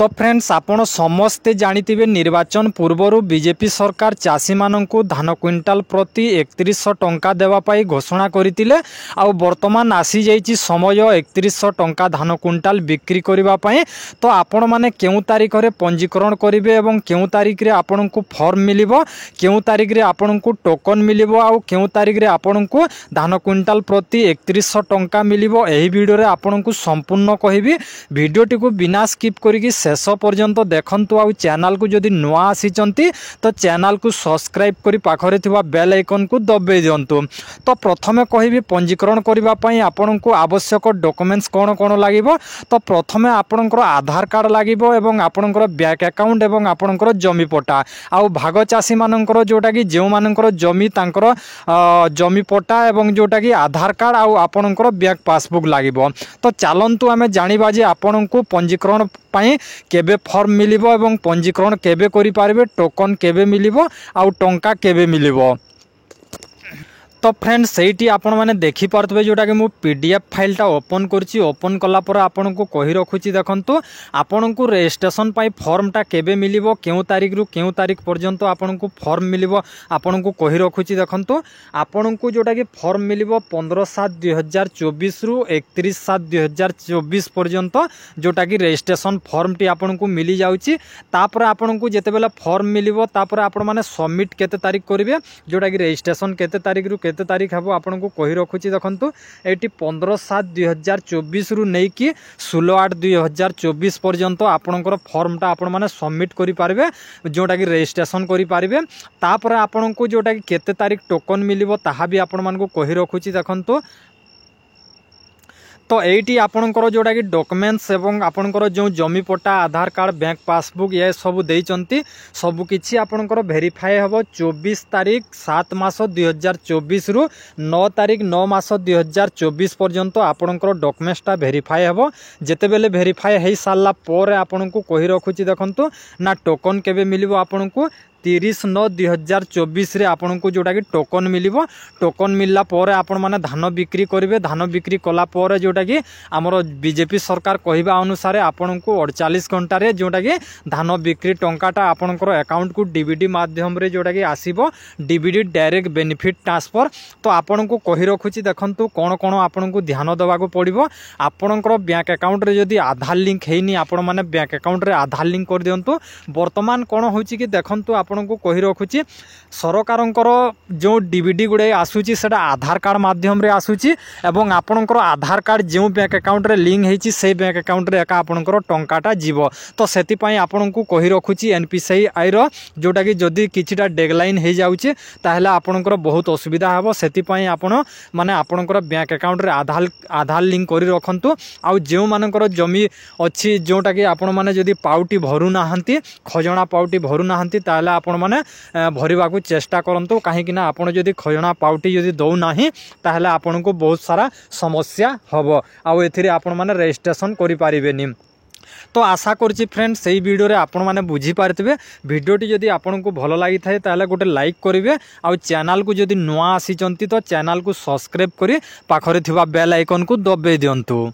तो फ्रेंड्स आपण समस्ते जानिथिबे निर्वाचन पूर्वर बीजेपी सरकार चाषी माननकु धान क्विंटाल प्रति 3100 टंका देवा पाई घोषणा करथिले। आउ वर्तमान आसी जाइछि समय 3100 टंका धान क्विंटाल बिक्री करिबा पाई। तो आपण माने केउ तारिख रे पंजीकरण करिवे एवं केउ तारिख रे आपनकु फॉर्म मिलिबो, केउ तारिख रे आपनकु टोकन मिलिबो, आउ केउ तारिख रे आपनकु धान क्विंटाल प्रति 3100 टंका मिलिबो। एही वीडियो रे आपनकु संपूर्ण कहिबी। वीडियोटी को बिना स्किप करिकि शेष पर्यंत देखंतु। आउ चैनल को जदि नुआ आसीचंती तो चैनल को सब्सक्राइब करी पाखरे थिबा बेल आइकन को दबे दियंतु। तो प्रथमे कहिबी पंजीकरण करिबा पई आपनकु आवश्यक डॉक्यूमेंट्स कोन कोन लागिबो। तो प्रथमे आपनकर आधार कार्ड लागिबो एवं आपनकर बैंक अकाउंट एवं आपनकर जमी पट्टा। आउ भाग चाषी मानकर जोटा कि जेउ मानकर जमी तांकर जमी पट्टा एवं जोटा कि आधार कार्ड आउ आपनकर बैंक पासबुक लागिबो। तो चलंतु आमे जानिबा जे आपनकु पंजीकरण पाई केबे फॉर्म मिलिबो एवं पंजीकरण केबे करि पारबे, टोकन केबे मिलिबो आउ टंका केबे मिलिबो। तो फ्रेंड्स सेठी आपण माने देखि पारतबे जोटा कि मु पीडीएफ फाइलटा ओपन करछि। ओपन कला पर आपनकु कहि रखुछि देखंतु आपनकु रजिस्ट्रेशन पाई फॉर्मटा केबे मिलिबो, केउ तारिख रु केउ तारिख पर्यंत आपनकु फॉर्म मिलिबो आपनकु कहि रखुछि देखंतु। आपनकु जोटा कि फॉर्म मिलिबो 15/7/2024 रु 31/7/2024 पर्यंत जोटा कि रजिस्ट्रेशन फॉर्म टी आपनकु मिली जाउछि। तापर आपनकु जेतेबेला फॉर्म मिलिबो तापर आपण माने सबमिट केते तारिख करिवे, जोटा कि रजिस्ट्रेशन केते तारिख रु केते तारिख हबो आपनकु कहि रखुछि देखंतु। एटी 15/7/2024 रु नै कि 16/8/2024 पर्यंत आपनकर फॉर्मटा आपण माने सबमिट करि पारबे, जोटा कि रजिस्ट्रेशन करि पारबे। तापर आपनकु जोटा कि केते तारिख टोकन मिलिबो ताहा भी आपण मानकु कहि रखुछि देखंतु। तो एटी आपनकर जोटा कि डॉक्यूमेंट्स एवं आपनकर जो जमी पट्टा, आधार कार्ड, बैंक पासबुक ये सब देइचंती सब किछि आपनकर वेरीफाई हबो 24 तारिख 7 मास 2024 रु 9 तारिख 9 मास 2024 पर्यंत आपनकर डॉक्यूमेंट्सटा वेरीफाई हबो। जेतेबेले वेरीफाई हेइ साला पर आपनकु कहि रखुछि देखंतु ना टोकन केबे मिलिबो आपनकु 30/9/2024 रे आपनकु जोटा कि टोकन मिलिबो। टोकन मिलला परे आपण माने धान बिक्री करिवे। धान बिक्री कला परे जोटा कि हमरो बीजेपी सरकार कहिबा अनुसार आपनकु 48 घंटा रे जोटा कि धान बिक्री टंकाटा आपनकर अकाउंट को डीबीडी माध्यम रे जोटा कि आसीबो, डीबीडी डायरेक्ट बेनिफिट ट्रांसफर। तो आपनकु कहि रखुछि देखंतु कोन कोन आपनकु ध्यान देबाको पड़िबो। आपनकर बैंक अकाउंट रे जदि आधार लिंक हेइनी आपण माने बैंक अकाउंट रे आधार लिंक कर दियंतु। वर्तमान कोन होछि कि देखंतु आपनकु कहि रखुछि सरकारंकर जो डीबीडी गुडे आसुछि सेटा आधार कार्ड माध्यम रे आसुछि एवं आपनकर आधार कार्ड जो बैंक अकाउंट रे लिंक हेछि से बैंक अकाउंट रे एका आपनकर टंकाटा जीवो। तो सेति पई आपनकु कहि रखुछि एनपीसीआई रो जोटा कि जदि किछिटा डेडलाइन हे जाउछि ताहले आपनकर बहुत असुविधा हेबो। सेति पई आपण माने आपनकर बैंक अकाउंट रे आधार लिंक करि रखंतु। आ जो मानकर जमी अछि जोटा कि आपण माने जदि पाउटी भरु नाहंती, खजणा पाउटी भरु नाहंती ताहले आपण माने भरिबाकू चेष्टा करंतु। काहे कि ना आपण जदि खजणा पाउटी जदि दउ नाही ताहले आपनकु बहुत सारा समस्या हबो। आ एथिरे आपण माने रजिस्ट्रेशन करि पारिबेनी। तो आशा करछि फ्रेंड्स सेही वीडियो रे आपण माने बुझी पारथिबे। वीडियोटी जदि आपनकु भलो लागि थाए ताहले गोटे लाइक करिवे। आ चैनल को जदि नुआ आसीचंती तो चैनल को सब्सक्राइब करी पाखरे थिबा बेल आइकन को दबे दियंतु।